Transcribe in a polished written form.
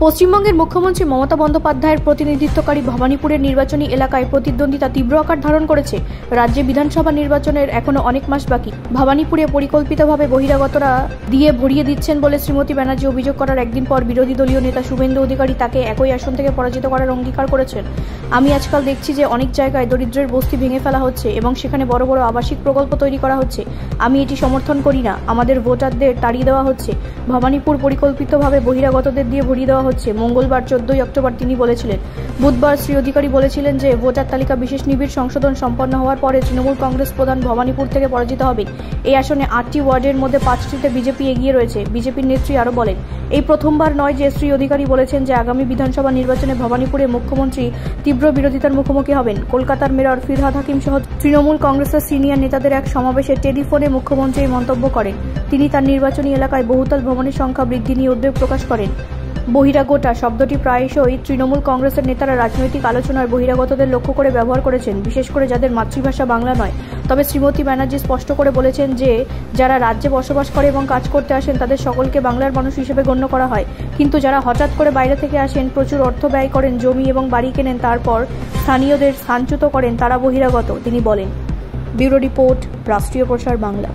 পশ্চিমবঙ্গের মুখ্যমন্ত্রী মমতা বন্দ্যোপাধ্যায়ের প্রতিনিধিত্বকারী ভবানীপুরের নির্বাচনী এলাকায় প্রতিদ্বন্দ্বিতা তীব্র আকার ধারণ করেছে। রাজ্যে বিধানসভা নির্বাচনের এখনো অনেক মাস বাকি। ভবানীপুরে পরিকল্পিতভাবে বহিরাগতরা দিয়ে ভরিয়ে দিচ্ছেন বলে শ্রীমতী ব্যানার্জি অভিযোগ করার একদিন পর বিরোধী দলীয় নেতা শুভেন্দু অধিকারী তাকে একই আসন থেকে পরাজিত করার অঙ্গীকার করেছেন। আমি আজকাল দেখছি যে অনেক জায়গায় দরিদ্রের বস্তি ভেঙে ফেলা হচ্ছে এবং সেখানে বড় বড় আবাসিক প্রকল্প তৈরি করা হচ্ছে। আমি এটি সমর্থন করি না। আমাদের ভোটারদের তাড়িয়ে দেওয়া হচ্ছে। ভবানীপুর পরিকল্পিতভাবে বহিরাগতদের দিয়ে ভরিয়ে দেওয়া হচ্ছে। মঙ্গলবার 14 অক্টোবর তিনি বলেছিলেন। বুধবার শ্রী অধিকারী বলেছিলেন যে ভোটার তালিকা বিশেষ নিবিড় সংশোধন সম্পন্ন হওয়ার পরে তৃণমূল কংগ্রেস প্রধান ভবানীপুর থেকে পরাজিত হবেন। এই আসনে 8টি ওয়ার্ডের মধ্যে 5টিতে বিজেপি এগিয়ে রয়েছে। বিজেপির নেত্রী আরও বলেন, এই প্রথমবার নয় যে শ্রী অধিকারী বলেছেন যে আগামী বিধানসভা নির্বাচনে ভবানীপুরে মুখ্যমন্ত্রী তীব্র বিরোধিতার মুখোমুখি হবেন। কলকাতার মেয়র ফিরহাদ হাকিম সহ তৃণমূল কংগ্রেসের সিনিয়র নেতাদের এক সমাবেশে টেলিফোনে মুখ্যমন্ত্রী এই মন্তব্য করেন। তিনি তার নির্বাচনী এলাকায় বহুতল ভবনের সংখ্যা বৃদ্ধি নিয়ে উদ্বেগ প্রকাশ করেন। বহিরাগোটা শব্দটি প্রায়শই তৃণমূল কংগ্রেসের নেতারা রাজনৈতিক আলোচনায় বহিরাগতদের লক্ষ্য করে ব্যবহার করেছেন, বিশেষ করে যাদের মাতৃভাষা বাংলা নয়। তবে শ্রীমতী ব্যানার্জি স্পষ্ট করে বলেছেন যে যারা রাজ্যে বসবাস করে এবং কাজ করতে আসেন তাদের সকলকে বাংলার মানুষ হিসেবে গণ্য করা হয়, কিন্তু যারা হঠাৎ করে বাইরে থেকে আসেন, প্রচুর অর্থ ব্যয় করেন, জমি এবং বাড়ি কেনেন, তারপর স্থানীয়দের স্থানচ্যুত করেন, তারা বহিরাগত, তিনি বলেন। ব্যুরো রিপোর্ট, রাষ্ট্রীয় প্রসার বাংলা।